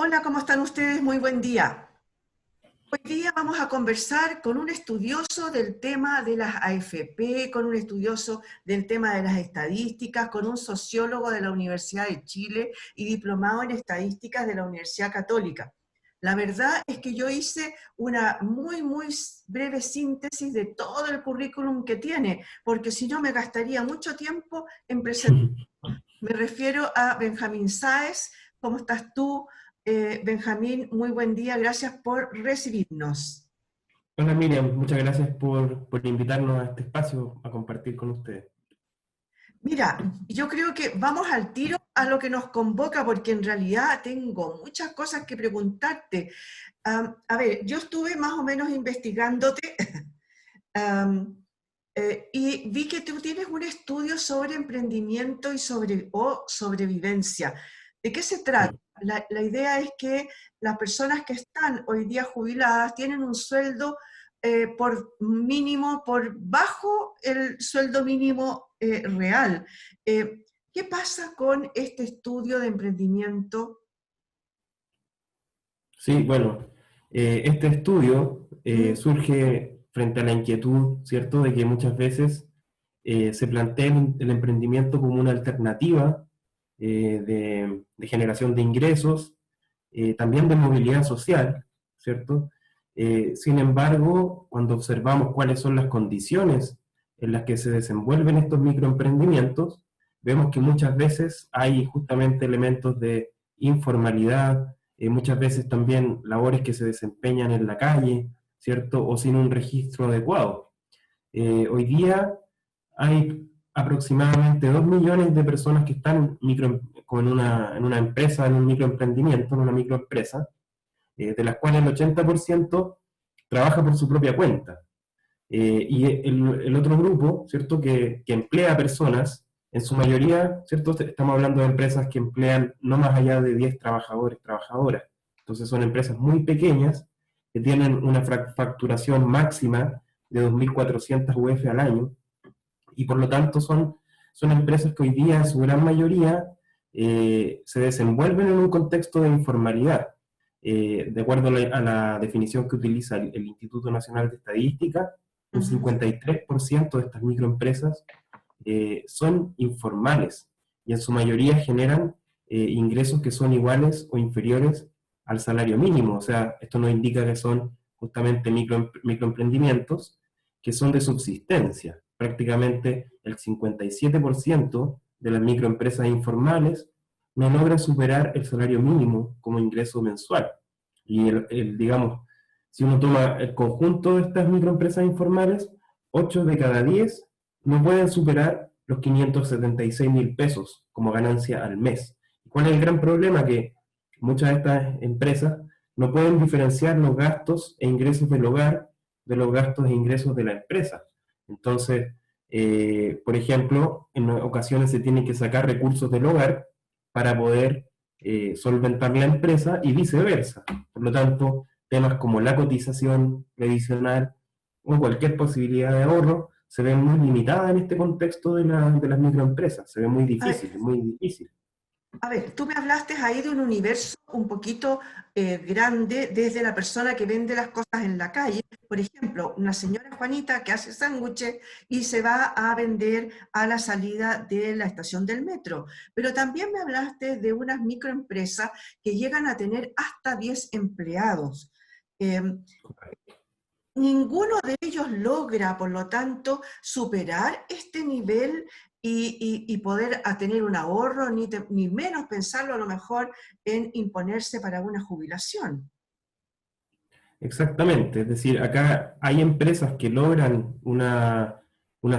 Hola, ¿cómo están ustedes? Muy buen día. Hoy día vamos a conversar con un estudioso del tema de las AFP, con un estudioso del tema de las estadísticas, con un sociólogo de la Universidad de Chile y diplomado en estadísticas de la Universidad Católica. La verdad es que yo hice una muy breve síntesis de todo el currículum que tiene, porque si no me gastaría mucho tiempo en presentar. Me refiero a Benjamín Sáez. ¿Cómo estás tú, Benjamín? Muy buen día, gracias por recibirnos. Hola Miriam, muchas gracias por invitarnos a este espacio a compartir con ustedes. Mira, yo creo que vamos al tiro a lo que nos convoca, porque en realidad tengo muchas cosas que preguntarte. A ver, yo estuve más o menos investigándote y vi que tú tienes un estudio sobre emprendimiento y o sobrevivencia. ¿De qué se trata? Sí, La idea es que las personas que están hoy día jubiladas tienen un sueldo por mínimo, por bajo el sueldo mínimo real. ¿Qué pasa con este estudio de emprendimiento? sí, bueno, este estudio ¿Mm? surge frente a la inquietud, ¿cierto?, de que muchas veces se plantea el emprendimiento como una alternativa de generación de ingresos, también de movilidad social, ¿cierto? Sin embargo, cuando observamos cuáles son las condiciones en las que se desenvuelven estos microemprendimientos, vemos que muchas veces hay justamente elementos de informalidad, muchas veces también labores que se desempeñan en la calle, ¿cierto? O sin un registro adecuado. Hoy día hay aproximadamente 2 millones de personas que están en una empresa, en un microemprendimiento, en una microempresa, de las cuales el 80% trabaja por su propia cuenta. Y el otro grupo, ¿cierto?, que emplea personas, en su mayoría, ¿cierto?, estamos hablando de empresas que emplean no más allá de 10 trabajadores, trabajadoras. Entonces son empresas muy pequeñas que tienen una facturación máxima de 2.400 UF al año, y por lo tanto son empresas que hoy día, en su gran mayoría, se desenvuelven en un contexto de informalidad. De acuerdo a la definición que utiliza el Instituto Nacional de Estadística, un Ujú. 53% de estas microempresas son informales y en su mayoría generan ingresos que son iguales o inferiores al salario mínimo. O sea, esto nos indica que son justamente microemprendimientos que son de subsistencia. Prácticamente el 57% de las microempresas informales no logran superar el salario mínimo como ingreso mensual. Y digamos, si uno toma el conjunto de estas microempresas informales, 8 de cada 10 no pueden superar los 576.000 pesos como ganancia al mes. ¿Cuál es el gran problema? Que muchas de estas empresas no pueden diferenciar los gastos e ingresos del hogar de los gastos e ingresos de la empresa. Entonces, por ejemplo, en ocasiones se tienen que sacar recursos del hogar para poder solventar la empresa y viceversa. Por lo tanto, temas como la cotización previsional o cualquier posibilidad de ahorro se ven muy limitadas en este contexto de las microempresas. Se ve muy A ver, difícil, muy difícil. A ver, tú me hablaste ahí de un universo un poquito grande, desde la persona que vende las cosas en la calle. Por ejemplo, una señora Juanita que hace sándwiches y se va a vender a la salida de la estación del metro. Pero también me hablaste de unas microempresas que llegan a tener hasta 10 empleados. Eh, Ninguno de ellos logra, por lo tanto, superar este nivel y poder tener un ahorro, ni menos pensarlo a lo mejor en imponerse para una jubilación. Exactamente, es decir, acá hay empresas que logran una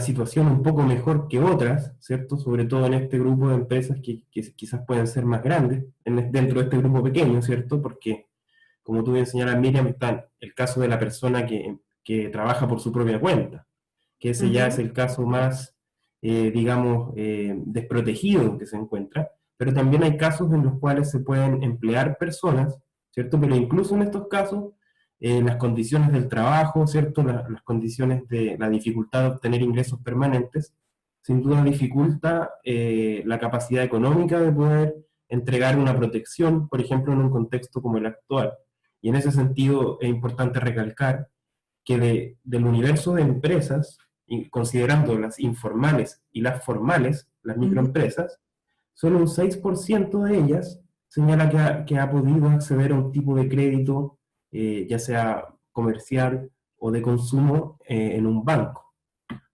situación un poco mejor que otras, ¿cierto? Sobre todo en este grupo de empresas que quizás pueden ser más grandes, dentro de este grupo pequeño, ¿cierto? Porque, como tú bien señalas, Miriam, está el caso de la persona que trabaja por su propia cuenta, que ese ya es Ujú. el caso más, digamos, desprotegido que se encuentra, pero también hay casos en los cuales se pueden emplear personas, ¿cierto? Pero incluso en estos casos, las condiciones del trabajo, ¿cierto? Las condiciones de la dificultad de obtener ingresos permanentes, sin duda dificulta la capacidad económica de poder entregar una protección, por ejemplo, en un contexto como el actual. Y en ese sentido es importante recalcar que del universo de empresas, y considerando las informales y las formales, las Ujú. microempresas, solo un 6% de ellas señala que ha podido acceder a un tipo de crédito, ya sea comercial o de consumo, en un banco.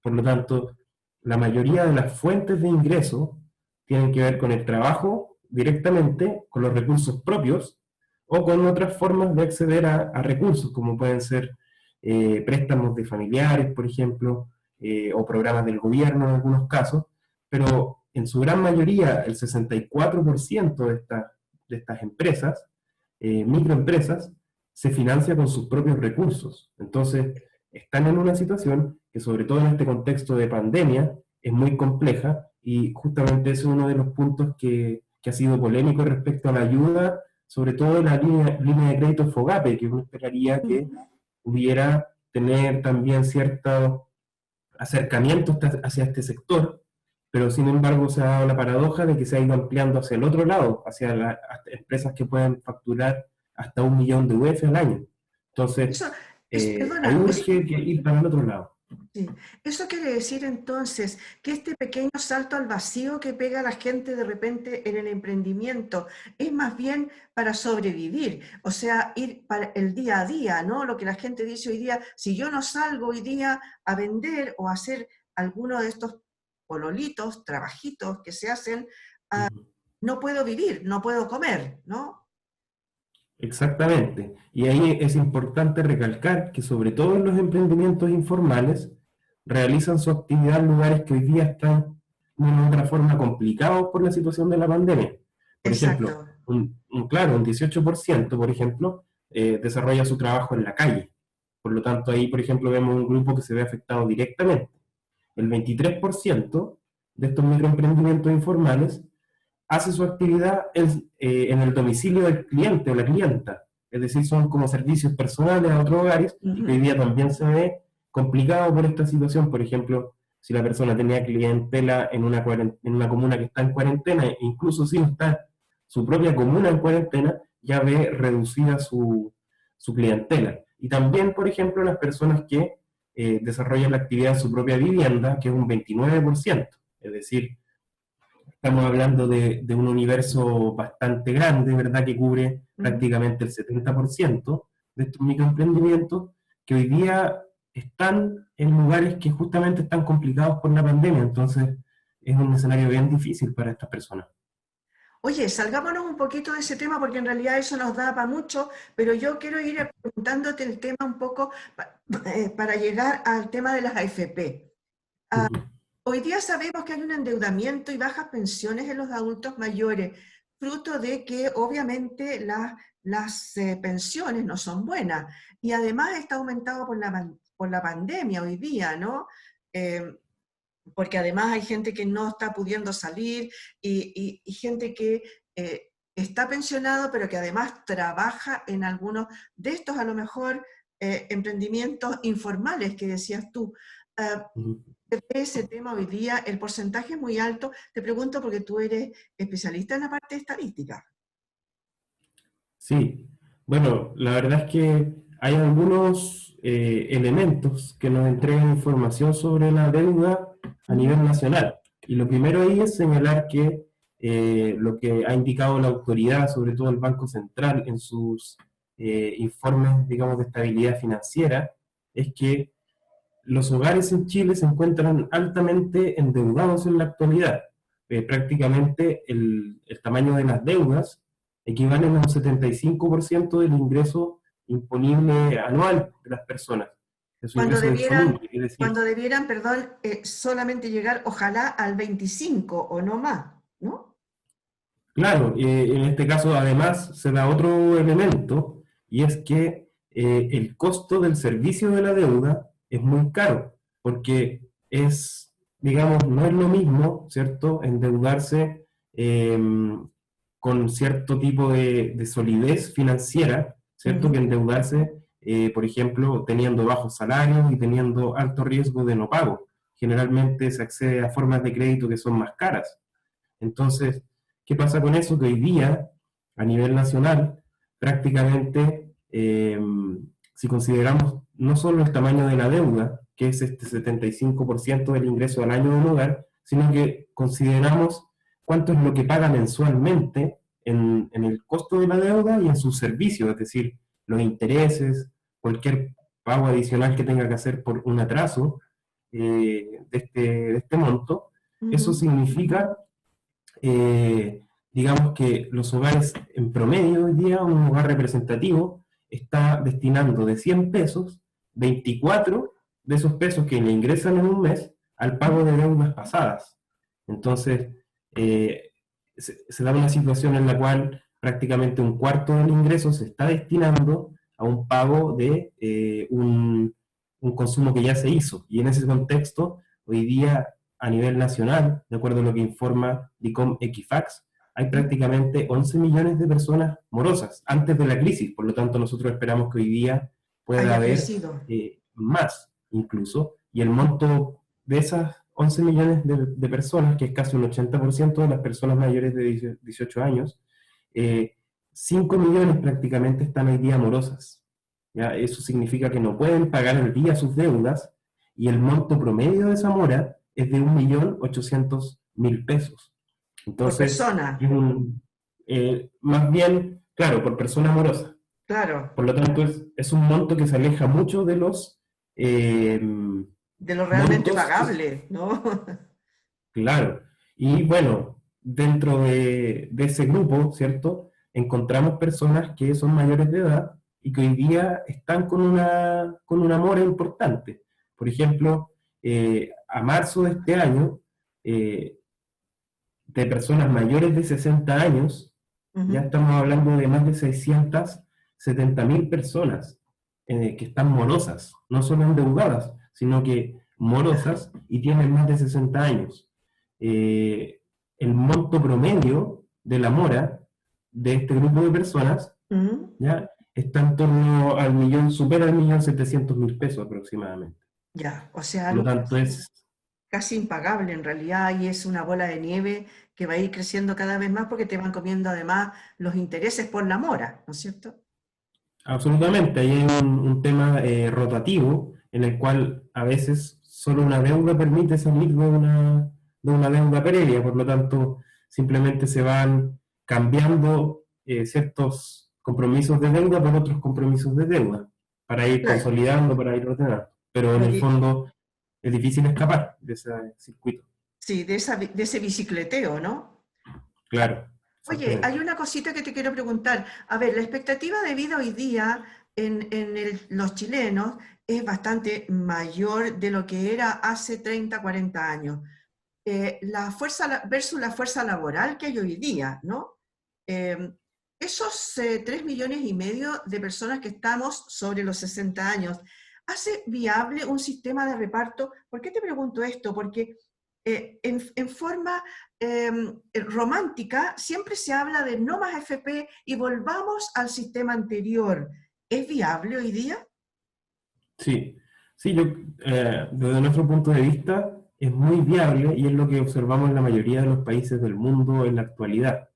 Por lo tanto, la mayoría de las fuentes de ingreso tienen que ver con el trabajo directamente, con los recursos propios, o con otras formas de acceder a recursos, como pueden ser préstamos de familiares, por ejemplo, o programas del gobierno en algunos casos, pero en su gran mayoría, el 64% de estas empresas, microempresas, se financia con sus propios recursos. Entonces, están en una situación que, sobre todo en este contexto de pandemia, es muy compleja, y justamente ese es uno de los puntos que ha sido polémico respecto a la ayuda, sobre todo en la línea de crédito FOGAPE, que uno esperaría que pudiera tener también cierto acercamiento hacia este sector, pero sin embargo se ha dado la paradoja de que se ha ido ampliando hacia el otro lado, hacia las empresas que pueden facturar hasta 1 millón de UF al año. Entonces, Eso, ahí perdona, urge que ir para el otro lado. sí. Eso quiere decir entonces que este pequeño salto al vacío que pega a la gente de repente en el emprendimiento es más bien para sobrevivir, o sea, ir para el día a día, ¿no? Lo que la gente dice hoy día, si yo no salgo hoy día a vender o a hacer alguno de estos pololitos, trabajitos que se hacen, no puedo vivir, no puedo comer, ¿no? Exactamente. Y ahí es importante recalcar que sobre todo en los emprendimientos informales realizan su actividad en lugares que hoy día están de una otra forma complicados por la situación de la pandemia. Por Exacto. ejemplo, claro, un 18%, por ejemplo, desarrolla su trabajo en la calle. Por lo tanto, ahí, por ejemplo, vemos un grupo que se ve afectado directamente. El 23% de estos microemprendimientos informales hace su actividad en el domicilio del cliente o la clienta. Es decir, son como servicios personales a otros hogares, y que hoy Ujú. día también se ve complicado por esta situación. Por ejemplo, si la persona tenía clientela en una comuna que está en cuarentena, incluso si no está su propia comuna en cuarentena, ya ve reducida su clientela. Y también, por ejemplo, las personas que desarrollan la actividad en su propia vivienda, que es un 29%. Es decir, estamos hablando de un universo bastante grande, ¿verdad? Que cubre Ujú. prácticamente el 70% de estos microemprendimientos, que hoy día están en lugares que justamente están complicados por la pandemia. Entonces, es un escenario bien difícil para estas personas. Oye, salgámonos un poquito de ese tema porque en realidad eso nos da para mucho, pero yo quiero ir preguntándote el tema un poco para llegar al tema de las AFP. Uh -huh. Hoy día sabemos que hay un endeudamiento y bajas pensiones en los adultos mayores, fruto de que obviamente las pensiones no son buenas y además está aumentado por la pandemia hoy día, ¿no? Eh, Porque además hay gente que no está pudiendo salir y gente que está pensionado, pero que además trabaja en algunos de estos, a lo mejor, emprendimientos informales que decías tú. Uh -huh. Ese tema hoy día, el porcentaje es muy alto. Te pregunto porque tú eres especialista en la parte de estadística. Sí, bueno, la verdad es que hay algunos elementos que nos entregan información sobre la deuda a Ujú. nivel nacional. Y lo primero ahí es señalar que lo que ha indicado la autoridad, sobre todo el Banco Central, en sus informes, digamos, de estabilidad financiera, es que los hogares en Chile se encuentran altamente endeudados en la actualidad. Prácticamente el tamaño de las deudas equivalen a un 75% del ingreso imponible anual de las personas, de su Cuando ingreso debieran, disponible. Es decir, cuando debieran, perdón, solamente llegar, ojalá, al 25 o no más, ¿no? claro, en este caso además se da otro elemento, y es que el costo del servicio de la deuda es muy caro, porque es, digamos, no es lo mismo, ¿cierto?, endeudarse eh, con cierto tipo de solidez financiera, ¿cierto?, que Ujú. endeudarse, por ejemplo, teniendo bajos salarios y teniendo alto riesgo de no pago. Generalmente se accede a formas de crédito que son más caras. Entonces, ¿Qué pasa con eso? Que hoy día, a nivel nacional, prácticamente, si consideramos no solo el tamaño de la deuda, que es este 75% del ingreso al año del hogar, sino que consideramos cuánto es lo que paga mensualmente en el costo de la deuda y en sus servicios, es decir, los intereses, cualquier pago adicional que tenga que hacer por un atraso de este monto. Eso Ujú. significa, digamos que los hogares en promedio hoy día, un hogar representativo, está destinando de 100 pesos, 24 de esos pesos que le ingresan en un mes al pago de deudas pasadas. Entonces, se da una situación en la cual prácticamente un cuarto del ingreso se está destinando a un pago de un consumo que ya se hizo. Y en ese contexto, hoy día, a nivel nacional, de acuerdo a lo que informa DICOM Equifax, hay prácticamente 11 millones de personas morosas antes de la crisis. Por lo tanto, nosotros esperamos que hoy día pueda Haya haber crecido. más incluso, y el monto de esas 11 millones de personas, que es casi un 80% de las personas mayores de 18 años, 5 millones prácticamente están hoy día morosas. ¿Ya? Eso significa que no pueden pagar al día sus deudas, y el monto promedio de esa mora es de 1.800.000 pesos. Por Entonces, persona, es más bien, claro, por persona morosa. claro, Por lo tanto, es un monto que se aleja mucho de los eh, de lo realmente montos que, pagable, ¿no? claro. Y bueno, dentro de ese grupo, ¿cierto? Encontramos personas que son mayores de edad y que hoy día están con una mora importante. Por ejemplo, a marzo de este año, eh, de personas mayores de 60 años, ya Ujú. estamos hablando de más de 670.000 personas que están morosas, no solo endeudadas, sino que morosas y tienen más de 60 años. Eh, el monto promedio de la mora de este grupo de personas Ujú. ya está en torno al millón, supera el 1.700.000 pesos aproximadamente. Ya, o sea, Por lo algo tanto, casi, casi impagable en realidad y es una bola de nieve que va a ir creciendo cada vez más porque te van comiendo además los intereses por la mora, ¿no es cierto? absolutamente, ahí hay un tema rotativo en el cual a veces solo una deuda permite salir de una deuda previa, por lo tanto simplemente se van cambiando ciertos compromisos de deuda por otros compromisos de deuda, para ir Claro, consolidando, para ir ordenando, pero en lo el que, fondo es difícil escapar de ese circuito, sí, de ese bicicleteo, ¿no? claro, Oye, exactamente. hay una cosita que te quiero preguntar. A ver, la expectativa de vida hoy día los chilenos es bastante mayor de lo que era hace 30, 40 años. Versus la fuerza laboral que hay hoy día, ¿no? Eh, esos 3 millones y medio de personas que estamos sobre los 60 años, ¿hace viable un sistema de reparto? ¿Por qué te pregunto esto? Porque en forma romántica siempre se habla de no más FP y volvamos al sistema anterior. ¿Es viable hoy día? Sí, sí, desde nuestro punto de vista es muy viable y es lo que observamos en la mayoría de los países del mundo en la actualidad.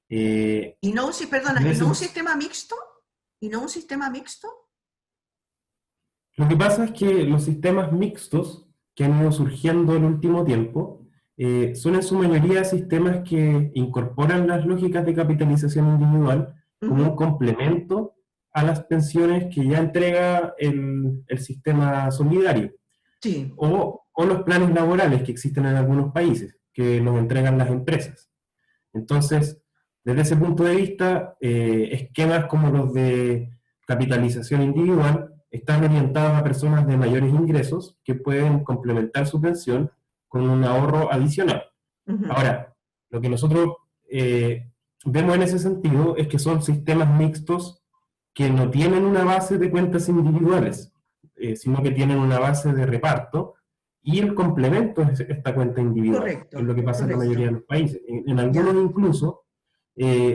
Eh, Y no perdona, en ¿y no un ese- sistema mixto? ¿Y no un sistema mixto? lo que pasa es que los sistemas mixtos que han ido surgiendo en el último tiempo son en su mayoría sistemas que incorporan las lógicas de capitalización individual como un Ujú. complemento a las pensiones que ya entrega el sistema solidario. Sí, O los planes laborales que existen en algunos países, que los entregan las empresas. Entonces, desde ese punto de vista, esquemas como los de capitalización individual están orientados a personas de mayores ingresos que pueden complementar su pensión con un ahorro adicional. ujú, Ahora, lo que nosotros vemos en ese sentido es que son sistemas mixtos que no tienen una base de cuentas individuales, sino que tienen una base de reparto y el complemento es esta cuenta individual, que es lo correcto, que pasa en la mayoría de correcto. los países. En algunos Ya. incluso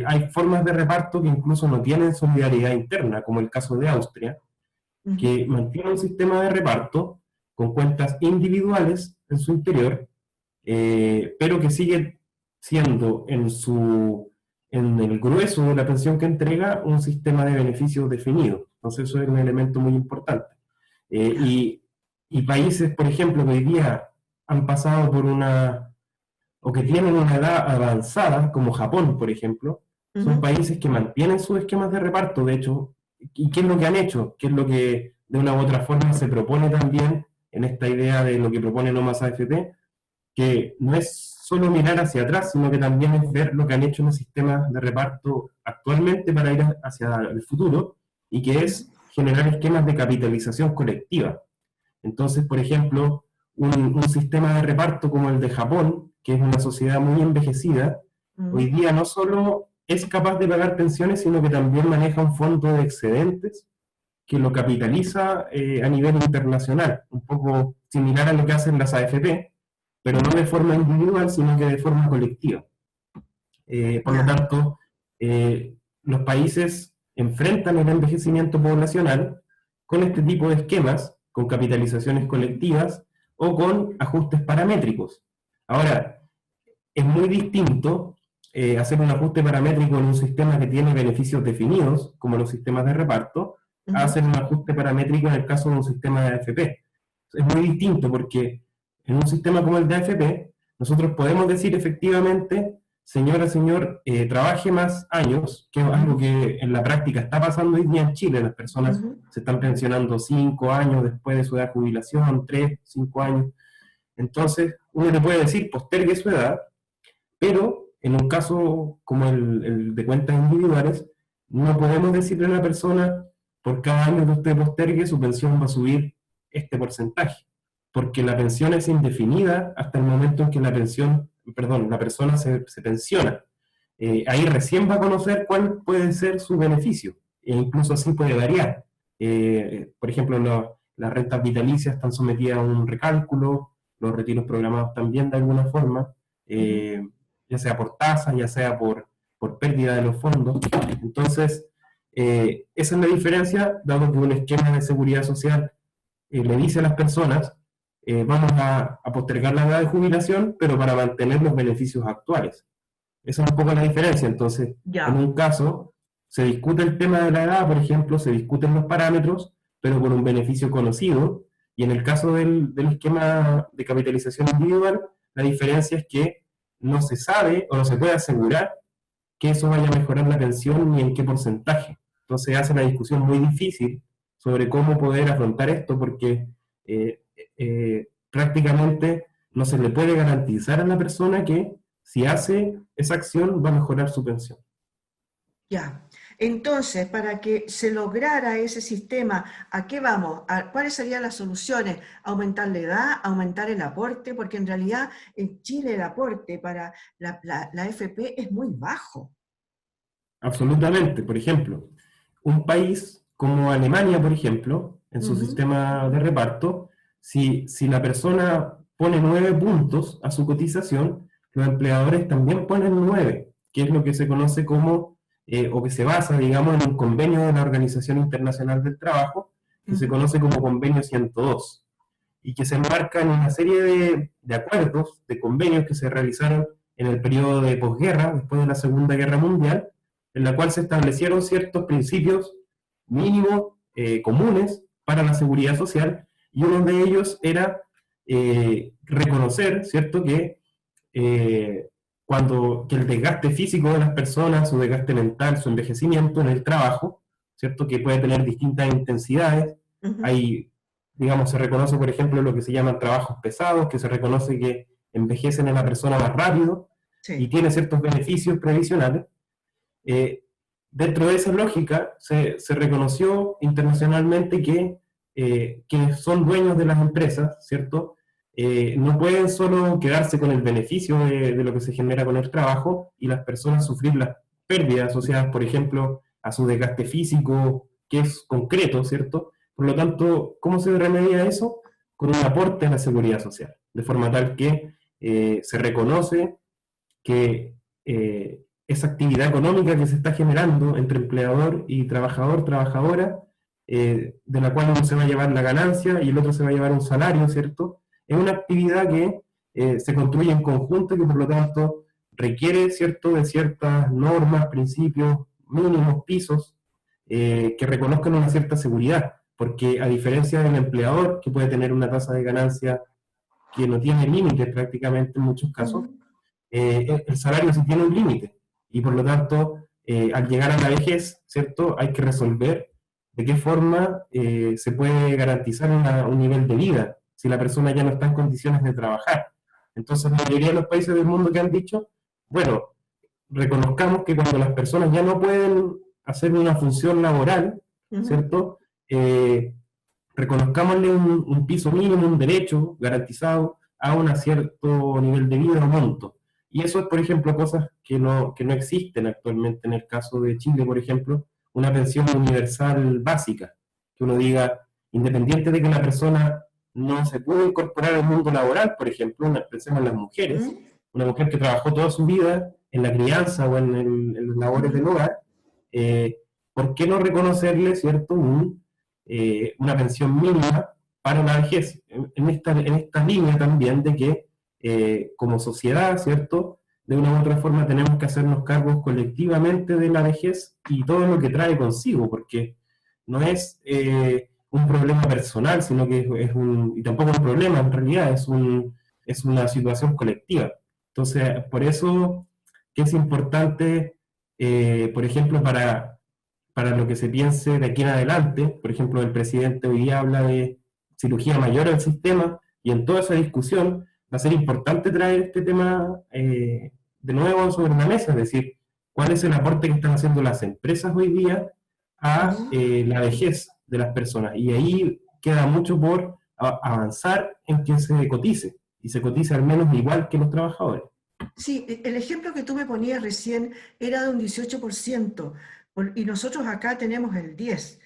hay formas de reparto que incluso no tienen solidaridad interna, como el caso de Austria, Ujú. que mantiene un sistema de reparto con cuentas individuales en su interior, pero que sigue siendo en el grueso de la pensión que entrega un sistema de beneficios definido. Entonces eso es un elemento muy importante. Eh, Ya. y, y países, por ejemplo, que hoy día han pasado por o que tienen una edad avanzada, como Japón, por ejemplo, son Ujú. países que mantienen sus esquemas de reparto, de hecho. ¿Y qué es lo que han hecho? ¿Qué es lo que de una u otra forma se propone también en esta idea de lo que propone No Más AFP? Que no es solo mirar hacia atrás, sino que también es ver lo que han hecho en el sistema de reparto actualmente para ir hacia el futuro, y que Ujú. es generar esquemas de capitalización colectiva. Entonces, por ejemplo, un sistema de reparto como el de Japón, que es una sociedad muy envejecida, hoy Ujú. día no solo es capaz de pagar pensiones, sino que también maneja un fondo de excedentes que lo capitaliza a nivel internacional, un poco similar a lo que hacen las AFP, pero no Ujú. de forma individual, sino que de forma colectiva. Por lo Ya. tanto, los países enfrentan el envejecimiento poblacional con este tipo de esquemas, con capitalizaciones colectivas o con ajustes paramétricos. Ahora, es muy distinto hacer un ajuste paramétrico en un sistema que tiene beneficios definidos, como los sistemas de reparto, a Ujú. hacer un ajuste paramétrico en el caso de un sistema de AFP. Es muy distinto porque en un sistema como el de AFP, nosotros podemos decir efectivamente, señora, señor, trabaje más años, que es algo Ujú. que en la práctica está pasando hoy día en Chile. Las personas Ujú. se están pensionando 5 años después de su edad de jubilación, 3, 5 años. Entonces, uno le puede decir, postergue su edad, pero en un caso como el de cuentas individuales, no podemos decirle a la persona, por cada año que usted postergue, su pensión va a subir este porcentaje, porque la pensión es indefinida hasta el momento en que la persona se pensiona. Ahí recién va a conocer cuál puede ser su beneficio, e incluso así puede variar. Por ejemplo, las rentas vitalicias están sometidas a un recálculo, los retiros programados también de alguna forma. Ujú. eh, ya sea por tasa, ya sea por pérdida de los fondos. Entonces, esa es la diferencia, dado que un esquema de seguridad social le dice a las personas, vamos a postergar la edad de jubilación, pero para mantener los beneficios actuales. Esa es un poco la diferencia. Entonces, en Ya. un caso, se discute el tema de la edad, por ejemplo, se discuten los parámetros, pero por un beneficio conocido, y en el caso del esquema de capitalización individual, la diferencia es que no se sabe o no se puede asegurar que eso vaya a mejorar la pensión ni en qué porcentaje. Entonces hace una discusión muy difícil sobre cómo poder afrontar esto, porque prácticamente no se le puede garantizar a la persona que si hace esa acción va a mejorar su pensión. Ya. Entonces, para que se lograra ese sistema, ¿a qué vamos? ¿Cuáles serían las soluciones? ¿Aumentar la edad? ¿Aumentar el aporte? Porque en realidad en Chile el aporte para la AFP es muy bajo. Absolutamente. Por ejemplo, un país como Alemania, por ejemplo, en su Ujú. sistema de reparto, si la persona pone 9 puntos a su cotización, los empleadores también ponen 9, que es lo que se conoce como, o que se basa, digamos, en un convenio de la Organización Internacional del Trabajo, que se Ujú. conoce como Convenio 102, y que se enmarca en una serie de acuerdos, de convenios que se realizaron en el periodo de posguerra, después de la Segunda Guerra Mundial, en la cual se establecieron ciertos principios mínimos comunes para la seguridad social, y uno de ellos era reconocer, ¿cierto?, eh, que el desgaste físico de las personas, su desgaste mental, su envejecimiento en el trabajo, ¿cierto?, que puede tener distintas intensidades. Ujú. Hay, digamos, se reconoce, por ejemplo, lo que se llaman trabajos pesados, que se reconoce que envejecen a la persona más rápido y Sí. tiene ciertos beneficios previsionales. eh, Dentro de esa lógica, se reconoció internacionalmente que quienes son dueños de las empresas, ¿cierto? No pueden solo quedarse con el beneficio de lo que se genera con el trabajo, y las personas sufrir las pérdidas asociadas, por ejemplo, a su desgaste físico, que es concreto, ¿cierto? Por lo tanto, ¿cómo se remedia eso? Con un aporte a la seguridad social, de forma tal que se reconoce que esa actividad económica que se está generando entre empleador y trabajador, trabajadora, de la cual uno se va a llevar la ganancia y el otro se va a llevar un salario, ¿cierto? Es una actividad que se construye en conjunto y que por lo tanto requiere, ¿cierto?, de ciertas normas, principios, mínimos, pisos, que reconozcan una cierta seguridad, porque a diferencia del empleador, que puede tener una tasa de ganancia que no tiene límite prácticamente en muchos casos, Ujú. el salario sí tiene un límite, y por lo tanto, al llegar a la vejez, ¿cierto?, hay que resolver de qué forma se puede garantizar un nivel de vida, si la persona ya no está en condiciones de trabajar. Entonces, la mayoría de los países del mundo que han dicho, bueno, reconozcamos que cuando las personas ya no pueden hacer una función laboral, Ujú. ¿cierto? Eh, Reconozcámosle un piso mínimo, un derecho garantizado a un cierto nivel de vida o monto. Y eso es, por ejemplo, cosas que no existen actualmente en el caso de Chile, por ejemplo, una pensión universal básica, que uno diga, independiente de que la persona no se puede incorporar al mundo laboral, por ejemplo, pensemos en las mujeres, Ujú. una mujer que trabajó toda su vida en la crianza o en las labores del Ujú. hogar, eh, ¿por qué no reconocerle, cierto, una pensión mínima para la vejez? En esta línea también de que como sociedad, ¿cierto?, de una u otra forma tenemos que hacernos cargos colectivamente de la vejez y todo lo que trae consigo, porque no es un problema personal, sino que y tampoco un problema en realidad, es una situación colectiva. Entonces, por eso que es importante, por ejemplo, para lo que se piense de aquí en adelante. Por ejemplo, el presidente hoy día habla de cirugía mayor al sistema, y en toda esa discusión va a ser importante traer este tema de nuevo sobre la mesa, es decir, cuál es el aporte que están haciendo las empresas hoy día a Ujú. la vejez de las personas. Y ahí queda mucho por avanzar en que se cotice, y se cotice al menos igual que los trabajadores. Sí, el ejemplo que tú me ponías recién era de un 18%, y nosotros acá tenemos el 10%.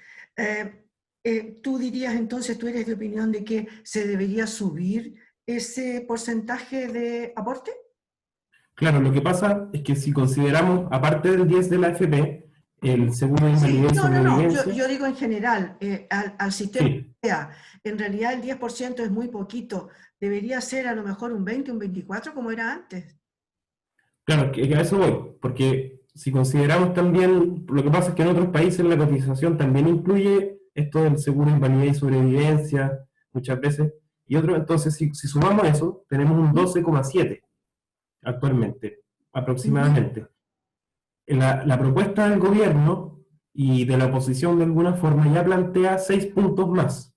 ¿Tú dirías entonces, tú eres de opinión de que se debería subir ese porcentaje de aporte? Claro, lo que pasa es que si consideramos, aparte del 10 de la AFP, el seguro de Sí, invalidez y no, no, no, sobrevivencia, yo digo en general, al sistema sí, que sea. En realidad el 10% es muy poquito, debería ser a lo mejor un 20, un 24 como era antes. claro, que a eso voy, porque si consideramos también, lo que pasa es que en otros países la cotización también incluye esto del seguro de invalidez y sobrevivencia, muchas veces, y otro, entonces si sumamos eso, tenemos un Ujú. 12,7 actualmente, Ujú. aproximadamente. La propuesta del gobierno y de la oposición de alguna forma ya plantea 6 puntos más.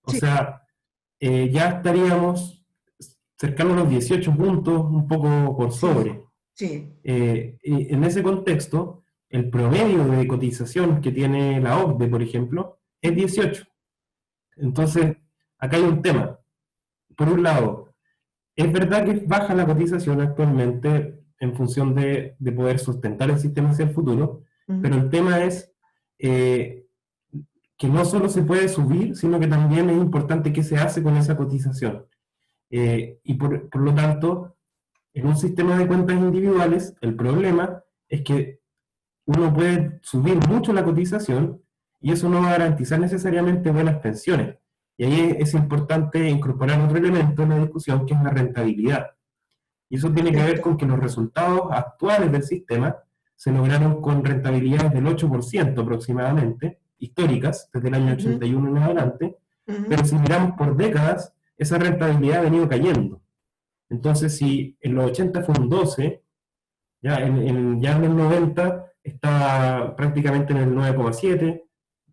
O Sí, sea, ya estaríamos cercanos a los 18 puntos, un poco por sí, sobre. sí. Y en ese contexto, el promedio de cotización que tiene la OCDE, por ejemplo, es 18. Entonces, acá hay un tema. Por un lado, es verdad que baja la cotización actualmente en función de poder sustentar el sistema hacia el futuro, pero Ujú. el tema es eh, que no solo se puede subir, sino que también es importante qué se hace con esa cotización. Y por lo tanto, en un sistema de cuentas individuales, el problema es que uno puede subir mucho la cotización y eso no va a garantizar necesariamente buenas pensiones. Y ahí es importante incorporar otro elemento en la discusión, que es la rentabilidad. Y eso tiene que ver Perfecto. con que los resultados actuales del sistema se lograron con rentabilidades del 8% aproximadamente, históricas, desde el año Ujú. 81 en adelante, pero Ujú. si miramos por décadas, esa rentabilidad ha venido cayendo. Entonces, si en los 80 fue un 12, ya en los 90 está prácticamente en el 9,7,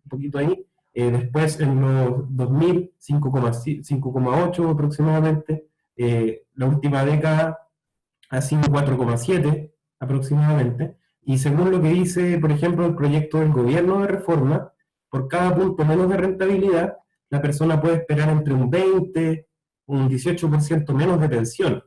un poquito ahí. Después en los 2000, 5,8 aproximadamente. La última década ha sido 4,7 aproximadamente. Y según lo que dice, por ejemplo, el proyecto del gobierno de reforma, por cada punto menos de rentabilidad, la persona puede esperar entre un 20, un 18% menos de pensión.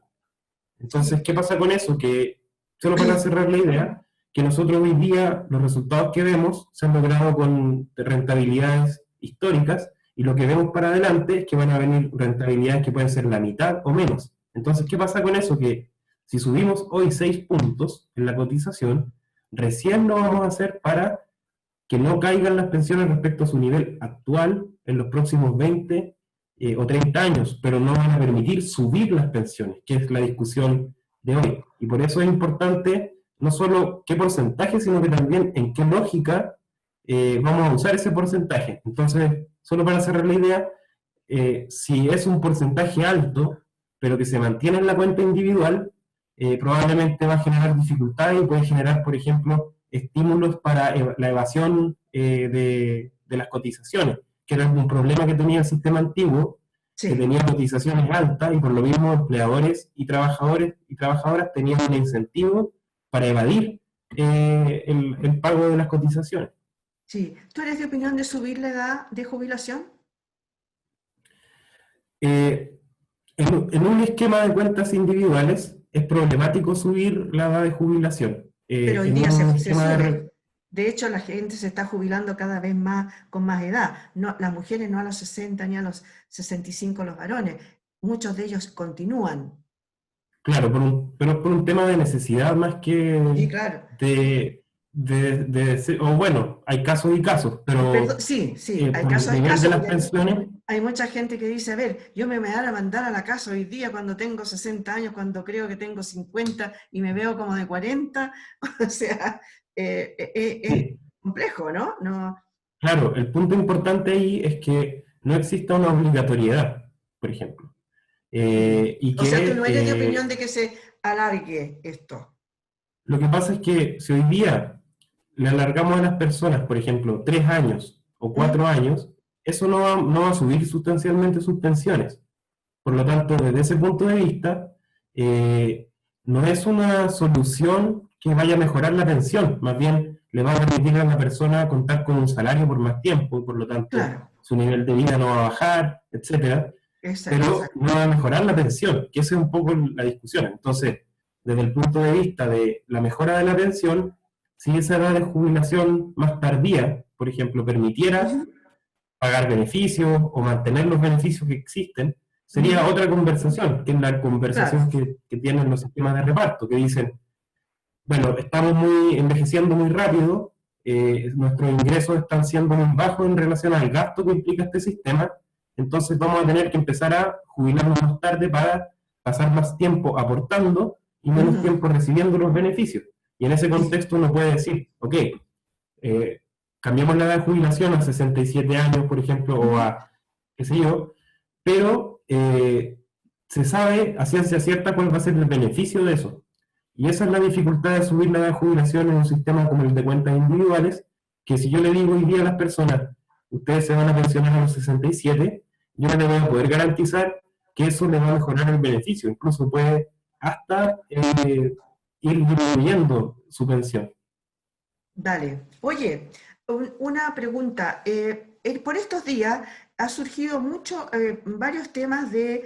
Entonces, Sí. ¿qué pasa con eso? Que, solo para cerrar la idea, que nosotros hoy día los resultados que vemos se han logrado con rentabilidades históricas, y lo que vemos para adelante es que van a venir rentabilidades que pueden ser la mitad o menos. Entonces, ¿qué pasa con eso? Que si subimos hoy 6 puntos en la cotización, recién lo vamos a hacer para que no caigan las pensiones respecto a su nivel actual en los próximos 20 o 30 años, pero no van a permitir subir las pensiones, que es la discusión de hoy. Y por eso es importante no solo qué porcentaje, sino que también en qué lógica vamos a usar ese porcentaje. Entonces, solo para cerrar la idea, si es un porcentaje alto, pero que se mantiene en la cuenta individual, probablemente va a generar dificultades y puede generar, por ejemplo, estímulos para la evasión de las cotizaciones, que era un problema que tenía el sistema antiguo, que Sí, tenía cotizaciones altas y por lo mismo empleadores y trabajadores y trabajadoras tenían un incentivo para evadir el pago de las cotizaciones. sí. ¿Tú eres de opinión de subir la edad de jubilación? Eh, en un esquema de cuentas individuales es problemático subir la edad de jubilación. Pero hoy En día un se esquema sube. De hecho, la gente se está jubilando cada vez más con más edad. No, las mujeres no a los 60 ni a los 65 los varones. Muchos de ellos continúan. claro, pero por un tema de necesidad más Sí, que claro. o bueno, hay casos y casos, Perdón, pero sí, sí, por el hay nivel de casos, las porque pensiones, hay mucha gente que dice, a ver, yo me voy a mandar a la casa hoy día cuando tengo 60 años, cuando creo que tengo 50 y me veo como de 40. O sea, es sí, complejo, ¿no? No. claro, el punto importante ahí es que no exista una obligatoriedad, por ejemplo. Y O sea, tú que no eres de opinión de que se alargue esto. lo que pasa es que si hoy día le alargamos a las personas, por ejemplo, 3 años o ¿Mm? 4 años, eso no va a subir sustancialmente sus pensiones. Por lo tanto, desde ese punto de vista, eh, no es una solución que vaya a mejorar la pensión, más bien le va a permitir a la persona contar con un salario por más tiempo, y por lo tanto Claro, su nivel de vida no va a bajar, etcétera, pero exacto. no va a mejorar la pensión, que esa es un poco la discusión. Entonces, desde el punto de vista de la mejora de la pensión, si esa edad de jubilación más tardía, por ejemplo, permitiera Ujú, pagar beneficios o mantener los beneficios que existen, sería ujú, otra conversación, que es la claro. conversación que tienen los sistemas de reparto, que dicen, bueno, estamos envejeciendo muy rápido, nuestros ingresos están siendo muy bajos en relación al gasto que implica este sistema, entonces vamos a tener que empezar a jubilarnos más tarde para pasar más tiempo aportando y menos Ujú, tiempo recibiendo los beneficios. Y en ese sí, contexto uno puede decir, ok, eh, cambiamos la edad de jubilación a 67 años, por ejemplo, o ujú, a, qué sé yo, pero se sabe a ciencia cierta cuál va a ser el beneficio de eso. Y esa es la dificultad de subir la edad de jubilación en un sistema como el de cuentas individuales, que si yo le digo hoy día a las personas, ustedes se van a pensionar a los 67, yo no le voy a poder garantizar que eso le va a mejorar el beneficio, incluso puede hasta ir disminuyendo su pensión. dale. Oye, una pregunta. Por estos días ha surgido mucho, varios temas de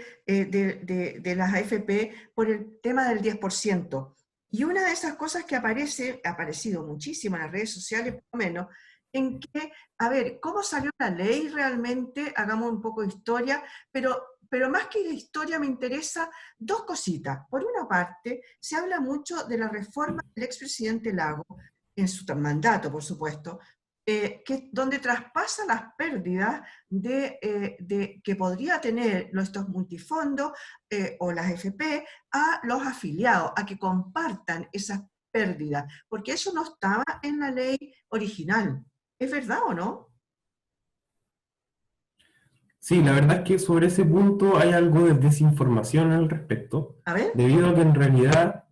las AFP por el tema del 10%. Y una de esas cosas que ha aparecido muchísimo en las redes sociales, por lo menos, en que, a ver, ¿cómo salió la ley realmente? Hagamos un poco de historia, pero más que de historia me interesa dos cositas. Por una parte, se habla mucho de la reforma del expresidente Lago, en su mandato, por supuesto, donde traspasa las pérdidas que podría tener estos multifondos o las FP a los afiliados, a que compartan esas pérdidas, porque eso no estaba en la ley original. ¿Es verdad o no? Sí, la verdad es que sobre ese punto hay algo de desinformación al respecto, A ver. debido a que en realidad,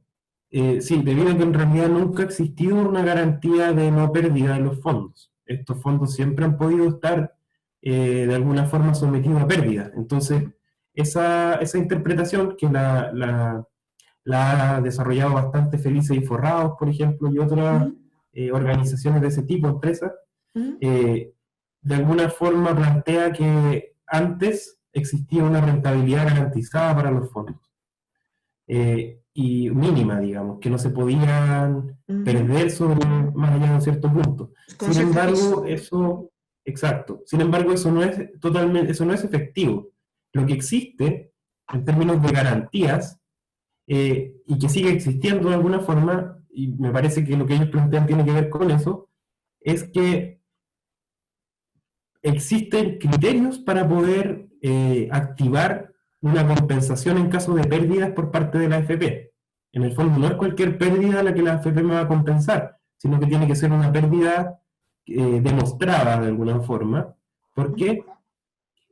sí, debido a que en realidad nunca ha existido una garantía de no pérdida de los fondos. Estos fondos siempre han podido estar de alguna forma sometidos a pérdida. Entonces, esa interpretación que la ha desarrollado bastante Felices y Forrados, por ejemplo, y otras Ujú, organizaciones de ese tipo, empresas, ujú, eh, de alguna forma plantea que antes existía una rentabilidad garantizada para los fondos y mínima, digamos, que no se podían ujú. perder sobre más allá de un cierto punto. Con Sin cierto embargo, piso. eso, exacto, sin embargo, eso no es efectivo. Lo que existe en términos de garantías y que sigue existiendo de alguna forma, y me parece que lo que ellos plantean tiene que ver con eso, es que existen criterios para poder activar una compensación en caso de pérdidas por parte de la AFP. en el fondo no es cualquier pérdida la que la AFP me va a compensar, sino que tiene que ser una pérdida demostrada de alguna forma, porque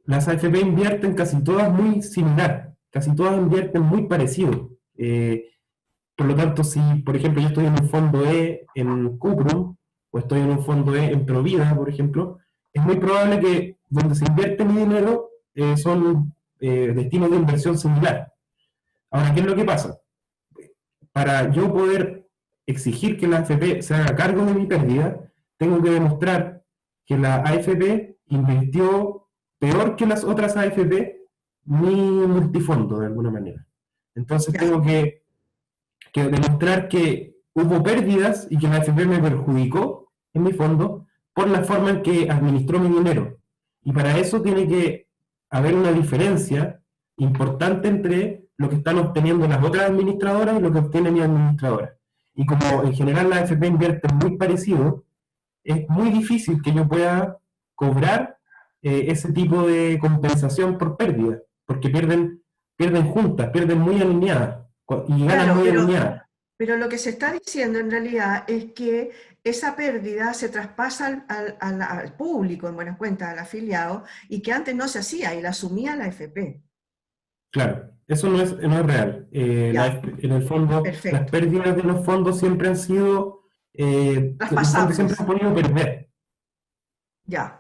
las AFP invierten casi todas muy similar, casi todas invierten muy parecido. Por lo tanto, si, por ejemplo, yo estoy en un fondo E en Cuprum, o estoy en un fondo E en Provida, por ejemplo, es muy probable que donde se invierte mi dinero son destinos de inversión similar. Ahora, ¿qué es lo que pasa? Para yo poder exigir que la AFP se haga cargo de mi pérdida, tengo que demostrar que la AFP invirtió peor que las otras AFP mi multifondo, de alguna manera. Entonces Ya, tengo que demostrar que hubo pérdidas y que la AFP me perjudicó en mi fondo por la forma en que administró mi dinero. Y para eso tiene que haber una diferencia importante entre lo que están obteniendo las otras administradoras y lo que obtiene mi administradora. Y como en general la AFP invierte muy parecido, es muy difícil que yo pueda cobrar ese tipo de compensación por pérdida, porque pierden juntas, pierden muy alineadas y ganan claro, muy alineadas. pero lo que se está diciendo en realidad es que esa pérdida se traspasa al público, en buenas cuentas, al afiliado, y que antes no se hacía y la asumía la FP. Claro, eso no es real. Ya, En el fondo, las perfecto. pérdidas de los fondos siempre han sido, los fondos siempre han Traspasables. podido perder. Ya.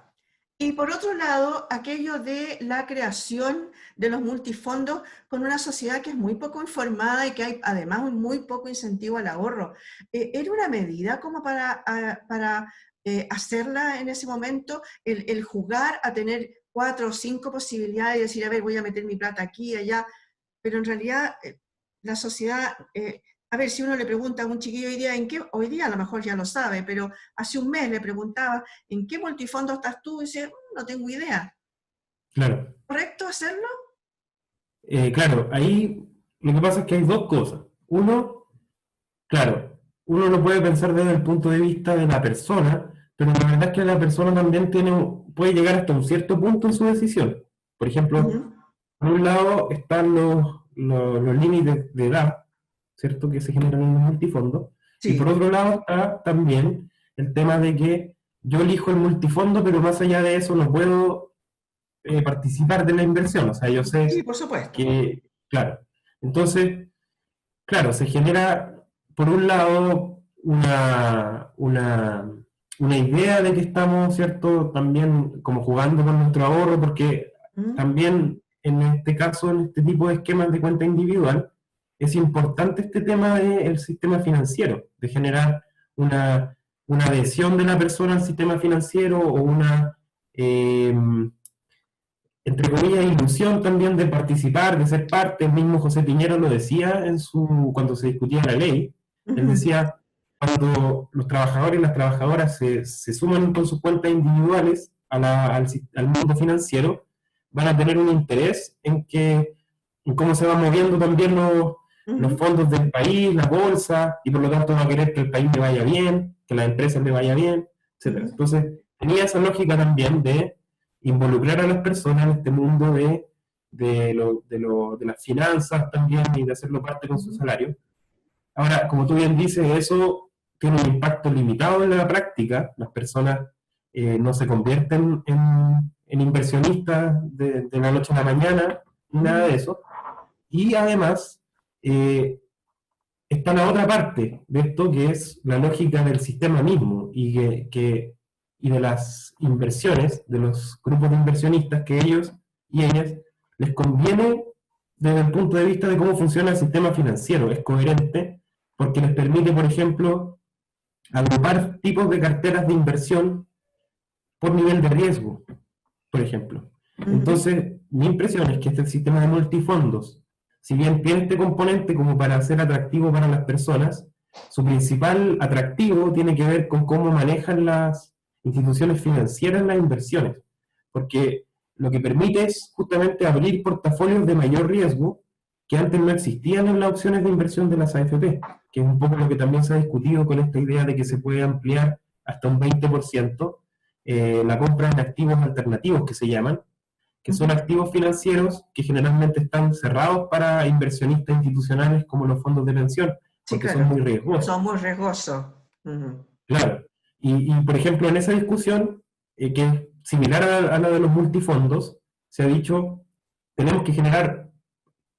Y por otro lado, aquello de la creación de los multifondos con una sociedad que es muy poco informada y que hay además un muy poco incentivo al ahorro. ¿Era una medida como para hacerla en ese momento, el jugar a tener 4 o 5 posibilidades y decir, a ver, voy a meter mi plata aquí y allá? Pero en realidad la sociedad, a ver, si uno le pregunta a un chiquillo hoy día, hoy día a lo mejor ya lo sabe, pero hace un mes le preguntaba, ¿en qué multifondo estás tú? Y dice, no tengo idea. Claro. ¿Correcto hacerlo? Claro, ahí lo que pasa es que hay dos cosas. Uno, claro, uno lo puede pensar desde el punto de vista de la persona, pero la verdad es que la persona también puede llegar hasta un cierto punto en su decisión. Por ejemplo, Ujú. por un lado están los límites de edad, ¿cierto? Que se generan en los multifondos. Y por Sí, otro lado está también el tema de que yo elijo el multifondo, pero más allá de eso no puedo participar de la inversión. O sea, yo sí, sé por supuesto. que, claro. Entonces, claro, se genera, por un lado, una idea de que estamos, ¿cierto?, también como jugando con nuestro ahorro, porque ¿Mm? también en este caso, en este tipo de esquemas de cuenta individual, es importante este tema del sistema financiero, de generar una adhesión de la persona al sistema financiero o eh, entre comillas, ilusión también de participar, de ser parte. El mismo José Piñero lo decía cuando se discutía la ley. Él Ujú. decía, cuando los trabajadores y las trabajadoras se suman con sus cuentas individuales al mundo financiero, van a tener un interés en cómo se van moviendo también los Ujú. fondos del país, la bolsa, y por lo tanto va a querer que el país le vaya bien, que las empresas le vaya bien, etcétera. Ujú. Entonces, tenía esa lógica también de involucrar a las personas en este mundo de las finanzas también y de hacerlo parte con su Ujú. salario. Ahora, como tú bien dices, eso tiene un impacto limitado en la práctica. Las personas no se convierten en inversionistas de la noche a la mañana, ni nada de Ujú. eso. Y además, eh, está la otra parte de esto, que es la lógica del sistema mismo y de las inversiones, de los grupos de inversionistas, que ellos y ellas les conviene desde el punto de vista de cómo funciona el sistema financiero. Es coherente porque les permite, por ejemplo, agrupar tipos de carteras de inversión por nivel de riesgo, por ejemplo. Ujú. Entonces, mi impresión es que este sistema de multifondos, si bien tiene este componente como para ser atractivo para las personas, su principal atractivo tiene que ver con cómo manejan las instituciones financieras las inversiones, porque lo que permite es justamente abrir portafolios de mayor riesgo que antes no existían en las opciones de inversión de las AFP, que es un poco lo que también se ha discutido con esta idea de que se puede ampliar hasta un 20% la compra de activos alternativos que se llaman, que son activos financieros que generalmente están cerrados para inversionistas institucionales como los fondos de pensión, Sí, porque son claro. muy riesgosos. Son muy riesgosos. Ujú. Claro. Y, por ejemplo, en esa discusión, que es similar a la de los multifondos, se ha dicho, tenemos que generar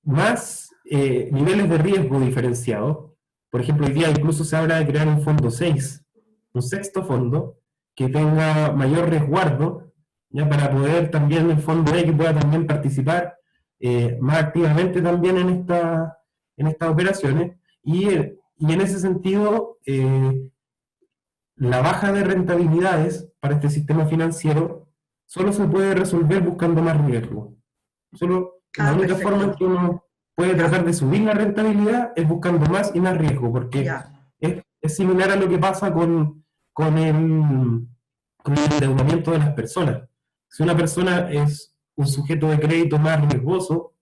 más niveles de riesgo diferenciados. Por ejemplo, hoy día incluso se habla de crear un fondo 6, un sexto fondo, que tenga mayor resguardo, ya para poder también el fondo E que pueda también participar más activamente también en estas operaciones. Y en ese sentido, la baja de rentabilidades para este sistema financiero solo se puede resolver buscando más riesgo. Solo la Ah, única forma en perfecto. que uno puede Ya, tratar de subir la rentabilidad es buscando más y más riesgo, porque ya. es similar a lo que pasa con el, con el endeudamiento de las personas. Si una persona es un sujeto de crédito más riesgoso,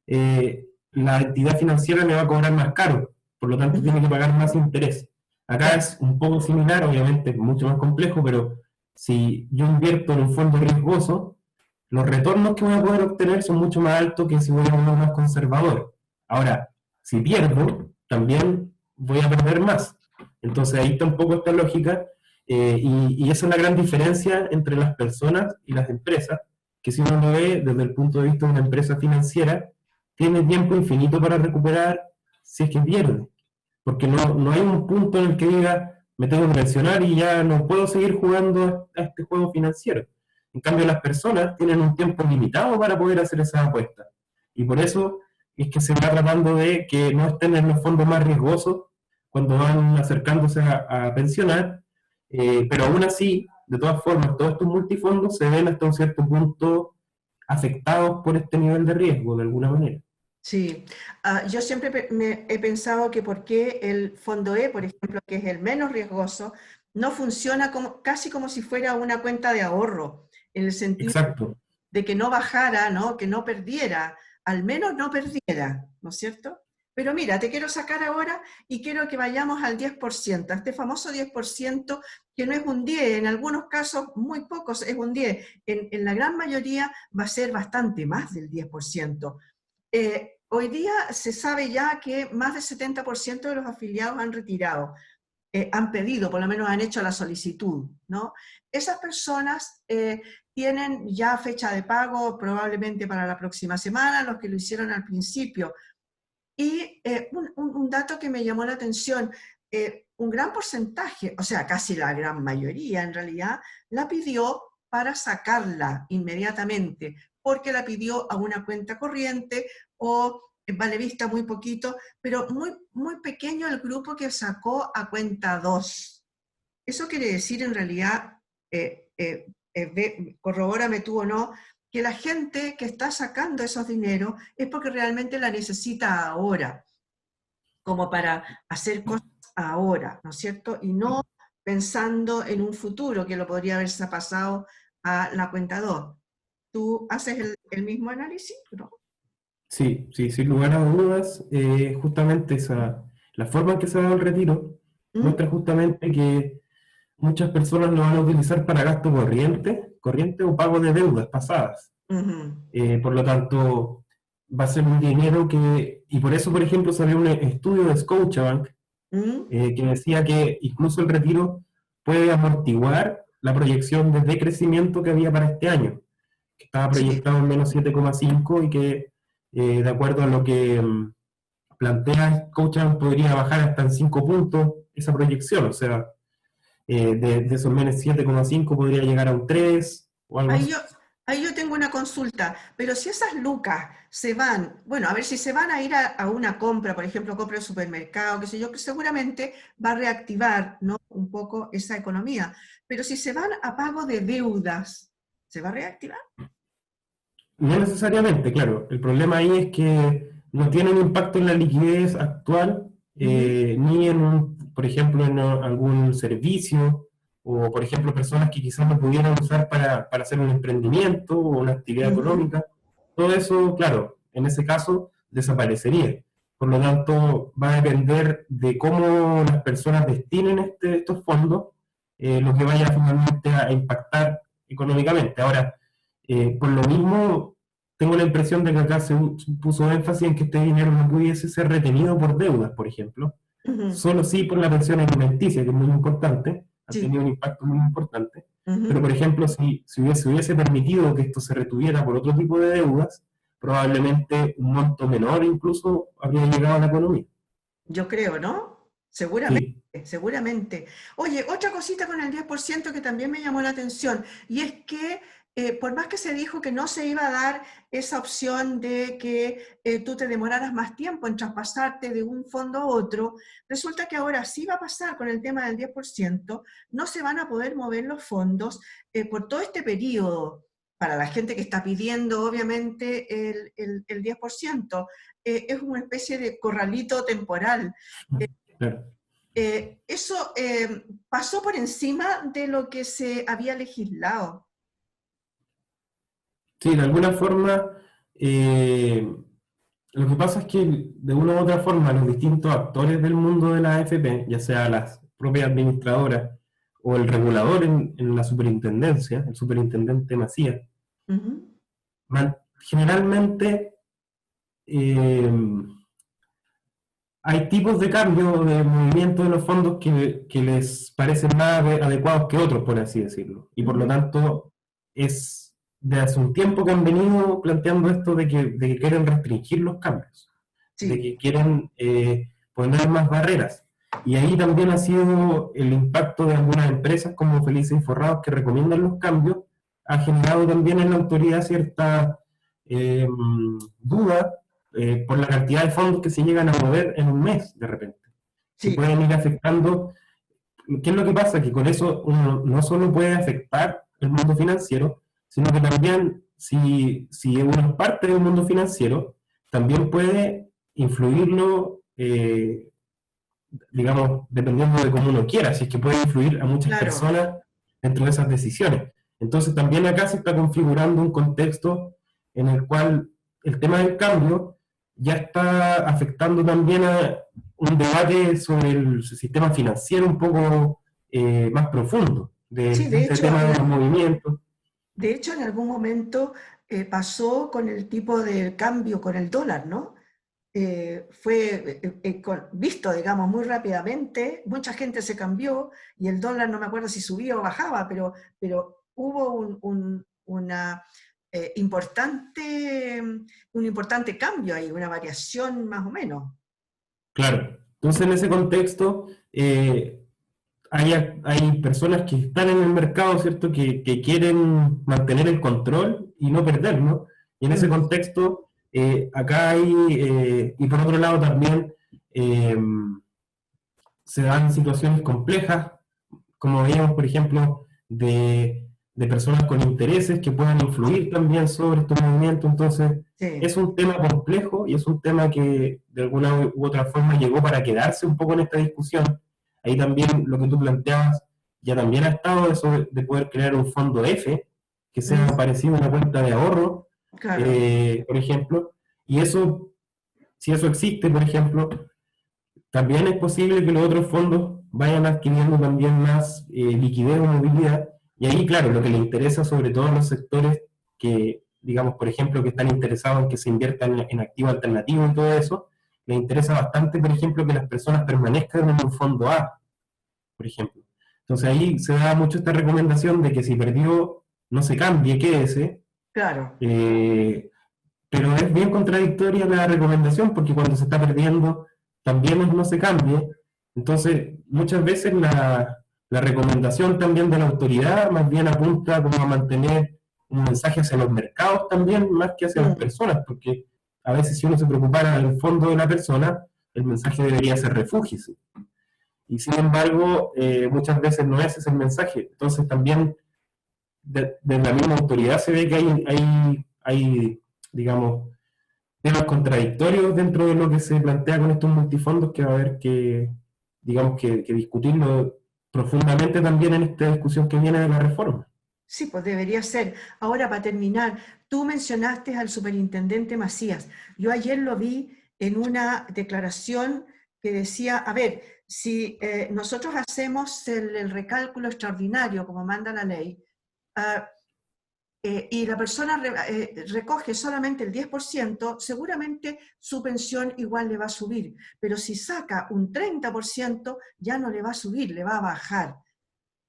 la entidad financiera le va a cobrar más caro, por lo tanto tiene Ujú. que pagar más interés. Acá Ya. es un poco similar, obviamente mucho más complejo, pero si yo invierto en un fondo riesgoso, los retornos que voy a poder obtener son mucho más altos que si voy a uno más conservador. Ahora, si pierdo, también voy a perder más. Entonces ahí está un poco esta lógica, y esa es la gran diferencia entre las personas y las empresas, que si uno lo ve desde el punto de vista de una empresa financiera, tiene tiempo infinito para recuperar si es que pierde. Porque no hay un punto en el que diga, me tengo que pensionar y ya no puedo seguir jugando a este juego financiero. En cambio, las personas tienen un tiempo limitado para poder hacer esas apuestas. Y por eso es que se va tratando de que no estén en los fondos más riesgosos cuando van acercándose a pensionar, pero aún así, de todas formas, todos estos multifondos se ven hasta un cierto punto afectados por este nivel de riesgo, de alguna manera. Sí. Yo siempre me he pensado que por qué el fondo E, por ejemplo, que es el menos riesgoso, no funciona como, casi como si fuera una cuenta de ahorro, en el sentido Exacto. de que no bajara, ¿no? Que no perdiera, al menos no perdiera, ¿no es cierto? Pero mira, te quiero sacar ahora y quiero que vayamos al 10%, a este famoso 10%, que no es un 10, en algunos casos muy pocos es un 10, en la gran mayoría va a ser bastante más del 10%. Hoy día se sabe ya que más del 70% de los afiliados han retirado, han pedido, por lo menos han hecho la solicitud, ¿no? Esas personas tienen ya fecha de pago probablemente para la próxima semana, los que lo hicieron al principio. Y un dato que me llamó la atención, un gran porcentaje, o sea, casi la gran mayoría en realidad, la pidió para sacarla inmediatamente, porque la pidió a una cuenta corriente o vale vista muy poquito, pero muy, muy pequeño el grupo que sacó a cuenta 2. Eso quiere decir en realidad, corrobórame tú o no, que la gente que está sacando esos dineros es porque realmente la necesita ahora, como para hacer cosas ahora, ¿no es cierto? Y no pensando en un futuro que lo podría haberse pasado a la cuenta 2. ¿Tú haces el mismo análisis? ¿No? Sí, sí, sin lugar a dudas, justamente la forma en que se ha dado el retiro ¿Mm? muestra justamente que muchas personas lo van a utilizar para gasto corriente o pago de deudas pasadas. Ujú. Por lo tanto, va a ser un dinero y por eso, por ejemplo, salió un estudio de Scotiabank ¿Mm? que decía que incluso el retiro puede amortiguar la proyección de decrecimiento que había para este año, que estaba Sí. proyectado en menos 7,5 y que, de acuerdo a lo que plantea Scotiabank, podría bajar hasta en 5 puntos esa proyección, o sea, de esos menos 7,5 podría llegar a un 3 o algo Ahí así. yo, ahí yo tengo una consulta, pero si esas lucas se van, bueno, a ver si se van a ir a una compra, por ejemplo, compra de supermercado, qué sé yo, que seguramente va a reactivar, ¿no? Un poco esa economía. Pero si se van a pago de deudas, ¿se va a reactivar? No necesariamente, claro. El problema ahí es que no tiene un impacto en la liquidez actual, Ujú, ni por ejemplo, en algún servicio, o por ejemplo, personas que quizás lo pudieran usar para hacer un emprendimiento o una actividad ujú. económica. Todo eso, claro, en ese caso desaparecería. Por lo tanto, va a depender de cómo las personas destinen estos fondos, lo que vaya finalmente a impactar económicamente. Ahora, por lo mismo, tengo la impresión de que acá se puso énfasis en que este dinero no pudiese ser retenido por deudas, por ejemplo, Ujú. solo sí por la pensión alimenticia, que es muy importante, ha Sí. tenido un impacto muy importante, pero Ujú. por ejemplo, si hubiese permitido que esto se retuviera por otro tipo de deudas, probablemente un monto menor incluso habría llegado a la economía. Yo creo, ¿no? Seguramente, Sí, seguramente. Oye, otra cosita con el 10% que también me llamó la atención, y es que por más que se dijo que no se iba a dar esa opción de que tú te demoraras más tiempo en traspasarte de un fondo a otro, resulta que ahora sí va a pasar con el tema del 10%, no se van a poder mover los fondos por todo este periodo. Para la gente que está pidiendo, obviamente, el 10%, es una especie de corralito temporal. claro. Eso pasó por encima de lo que se había legislado. Sí, de alguna forma, eh, lo que pasa es que de una u otra forma los distintos actores del mundo de la AFP, ya sea las propias administradoras o el regulador en la superintendencia, el superintendente Macías, Ujú. generalmente eh, hay tipos de cambio de movimiento de los fondos que les parecen más adecuados que otros, por así decirlo. Y por lo Ujú. tanto, es de hace un tiempo que han venido planteando esto de que quieren restringir los cambios, de Sí, que quieren poner más barreras. Y ahí también ha sido el impacto de algunas empresas como Felices y Forrados que recomiendan los cambios, ha generado también en la autoridad cierta eh, duda por la cantidad de fondos que se llegan a mover en un mes de repente, que sí, pueden ir afectando. ¿Qué es lo que pasa? Que con eso uno no solo puede afectar el mundo financiero, sino que también si uno es parte del mundo financiero, también puede influirlo, digamos, dependiendo de cómo uno quiera, si es que puede influir a muchas claro. personas dentro de esas decisiones. Entonces también acá se está configurando un contexto en el cual el tema del cambio ya está afectando también a un debate sobre el sistema financiero un poco más profundo, Sí, de este tema de los movimientos. de hecho, en algún momento pasó con el tipo de cambio con el dólar, ¿no? Fue visto, digamos, muy rápidamente, mucha gente se cambió y el dólar no me acuerdo si subía o bajaba, pero hubo importante, un importante cambio ahí, una variación más o menos. Claro. Entonces en ese contexto hay personas que están en el mercado, ¿cierto? Que quieren mantener el control y no perderlo. Y en ese Mm. contexto, acá hay, y por otro lado también, eh, se dan situaciones complejas, como veíamos, por ejemplo, de personas con intereses que puedan influir también sobre estos movimientos. Entonces, Sí. es un tema complejo y es un tema que de alguna u otra forma llegó para quedarse un poco en esta discusión. Ahí también lo que tú planteabas, ya también ha estado eso de poder crear un fondo F, que sea Mm. parecido a una cuenta de ahorro, Claro. por ejemplo, y eso, si eso existe, por ejemplo, también es posible que los otros fondos vayan adquiriendo también más liquidez o movilidad. Y ahí, claro, lo que le interesa sobre todo a los sectores que, digamos, por ejemplo, que están interesados en que se inviertan en activos alternativos y todo eso, les interesa bastante, por ejemplo, que las personas permanezcan en un fondo A, por ejemplo. Entonces ahí se da mucho esta recomendación de que si perdió, no se cambie, quédese. Claro. eh, pero es bien contradictoria la recomendación porque cuando se está perdiendo también no se cambie. Entonces, muchas veces la recomendación también de la autoridad más bien apunta como a mantener un mensaje hacia los mercados también, más que hacia las Mm. personas, porque a veces si uno se preocupara del fondo de la persona, el mensaje debería ser refúgiese. Y sin embargo, muchas veces no ese es el mensaje. Entonces también de la misma autoridad se ve que hay digamos, temas contradictorios dentro de lo que se plantea con estos multifondos que va a haber que, digamos, que discutirlo profundamente también en esta discusión que viene de la reforma. Sí, pues debería ser. Ahora, para terminar, tú mencionaste al superintendente Macías. Yo ayer lo vi en una declaración que decía, a ver, si nosotros hacemos el recálculo extraordinario, como manda la ley, ah, y la persona recoge solamente el 10%, seguramente su pensión igual le va a subir, pero si saca un 30%, ya no le va a subir, le va a bajar.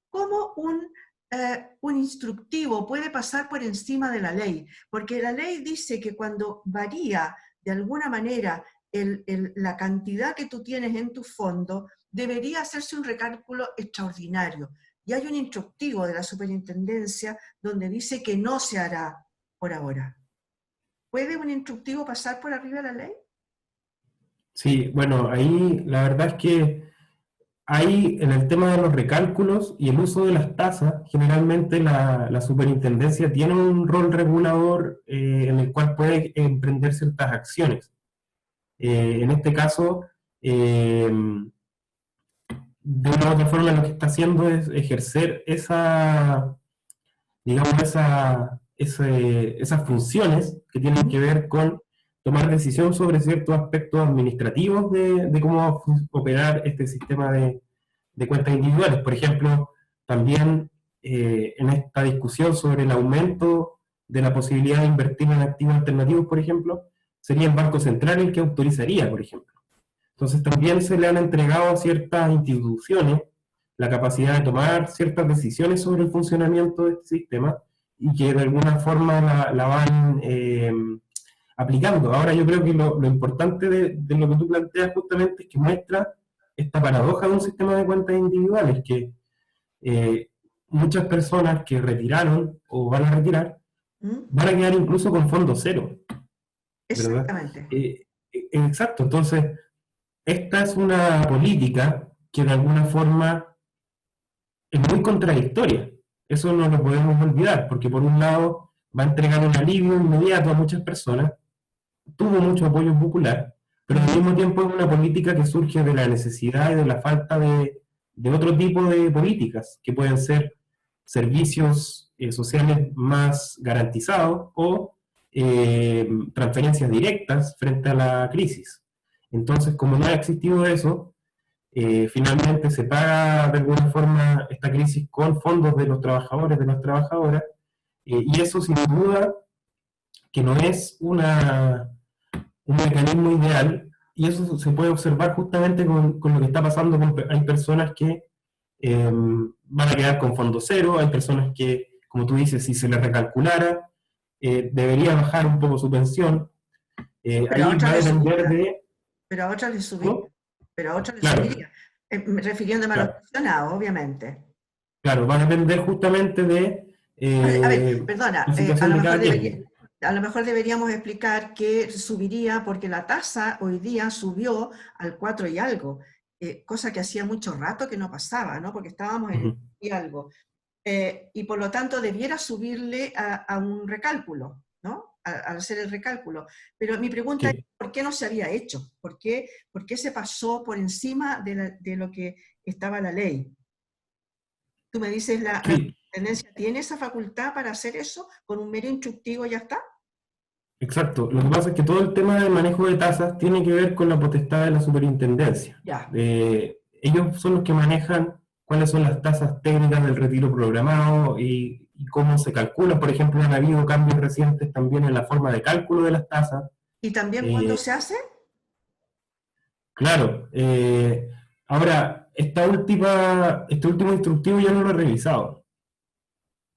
¿Cómo un instructivo puede pasar por encima de la ley? Porque la ley dice que cuando varía de alguna manera la cantidad que tú tienes en tu fondo, debería hacerse un recálculo extraordinario. Y hay un instructivo de la superintendencia donde dice que no se hará por ahora. ¿Puede un instructivo pasar por arriba de la ley? Sí, bueno, ahí la verdad es que hay en el tema de los recálculos y el uso de las tasas, generalmente la superintendencia tiene un rol regulador en el cual puede emprender ciertas acciones. En este caso, de una u otra forma lo que está haciendo es ejercer digamos, esas funciones que tienen que ver con tomar decisión sobre ciertos aspectos administrativos de cómo va a operar este sistema de cuentas individuales. Por ejemplo, también en esta discusión sobre el aumento de la posibilidad de invertir en activos alternativos, por ejemplo, sería el Banco Central el que autorizaría, por ejemplo. Entonces también se le han entregado a ciertas instituciones la capacidad de tomar ciertas decisiones sobre el funcionamiento de este sistema y que de alguna forma la van aplicando. Ahora yo creo que lo importante de lo que tú planteas justamente es que muestra esta paradoja de un sistema de cuentas individuales, que eh, muchas personas que retiraron o van a retirar ¿Mm? van a quedar incluso con fondo cero, ¿verdad? Exactamente. Exacto, entonces esta es una política que de alguna forma es muy contradictoria. Eso no lo podemos olvidar, porque por un lado va a entregar un alivio inmediato a muchas personas, tuvo mucho apoyo popular, pero al mismo tiempo es una política que surge de la necesidad y de la falta de otro tipo de políticas, que pueden ser servicios sociales más garantizados o transferencias directas frente a la crisis. Entonces, como no ha existido eso, finalmente se paga de alguna forma esta crisis con fondos de los trabajadores, de las trabajadoras, y eso sin duda que no es un mecanismo ideal, y eso se puede observar justamente con lo que está pasando. Hay personas que van a quedar con fondo cero, hay personas que, como tú dices, si se les recalculara, debería bajar un poco su pensión. Pero a Ahí otra va a le depender subiría, de... pero a otra le subiría, ¿Cómo? pero a otra le Claro, subiría. Refiriéndome a los claro, pensionados, obviamente. claro, va a depender justamente de A ver, perdona, la situación de cada quien. a lo mejor deberíamos explicar que subiría porque la tasa hoy día subió al 4 y algo, cosa que hacía mucho rato que no pasaba, ¿no? Porque estábamos en el Ujú. 4 y algo. Y por lo tanto debiera subirle a un recálculo, ¿no? Al hacer el recálculo. Pero mi pregunta es, Sí, ¿por qué no se había hecho? Por qué se pasó por encima de lo que estaba la ley? Tú me dices, la sí, superintendencia tiene esa facultad para hacer eso, con un mero instructivo ya está. exacto. Lo que pasa es que todo el tema del manejo de tasas tiene que ver con la potestad de la superintendencia. Ya. Ellos son los que manejan cuáles son las tasas técnicas del retiro programado y cómo se calcula. Por ejemplo, han habido cambios recientes también en la forma de cálculo de las tasas. ¿Y también cuándo Eh, se hace? claro, ahora, este último instructivo yo no lo he revisado.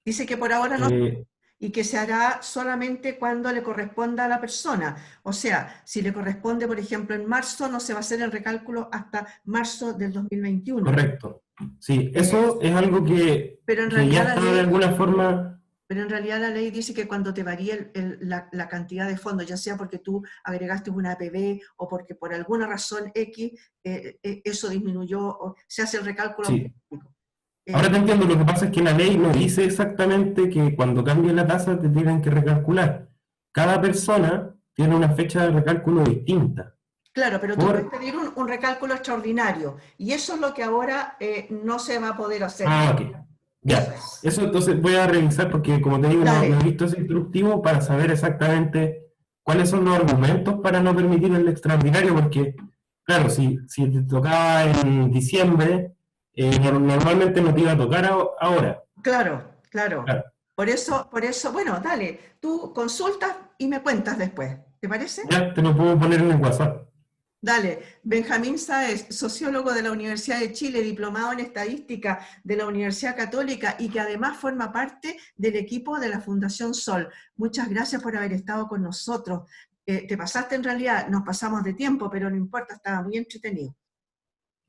Dice que por ahora no, Eh, y que se hará solamente cuando le corresponda a la persona. O sea, si le corresponde, por ejemplo, en marzo, no se va a hacer el recálculo hasta marzo del 2021. Correcto. Sí, Eh, eso es algo pero en que ya realidad la está de ley, alguna forma. pero en realidad la ley dice que cuando te varíe la cantidad de fondos, ya sea porque tú agregaste una APB o porque por alguna razón X eso disminuyó, o se hace el recálculo Sí. automático. Ahora Eh, te entiendo, lo que pasa es que la ley no dice exactamente que cuando cambie la tasa te tienen que recalcular. Cada persona tiene una fecha de recálculo distinta. claro, pero tú puedes Por... pedir un recálculo extraordinario y eso es lo que ahora no se va a poder hacer. Ah, ok. Eso Ya. es. Eso entonces voy a revisar porque, como te digo, no he Dale. visto ese instructivo para saber exactamente cuáles son los argumentos para no permitir el extraordinario, porque, claro, si te tocaba en diciembre, normalmente no te iba a tocar ahora. Claro, claro. Claro. Por eso, bueno, dale, tú consultas y me cuentas después, ¿te parece? Ya te lo puedo poner en el WhatsApp. Dale, Benjamín Sáez, sociólogo de la Universidad de Chile, diplomado en estadística de la Universidad Católica y que además forma parte del equipo de la Fundación Sol. Muchas gracias por haber estado con nosotros. Te pasaste en realidad, nos pasamos de tiempo, pero no importa, estaba muy entretenido.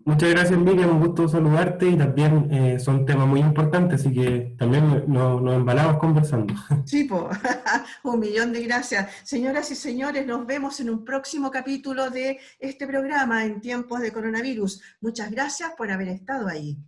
Muchas gracias, Miriam, un gusto saludarte y también son temas muy importantes, así que también nos embalamos conversando. Sí, po. Un millón de gracias. Señoras y señores, nos vemos en un próximo capítulo de este programa en tiempos de coronavirus. Muchas gracias por haber estado ahí.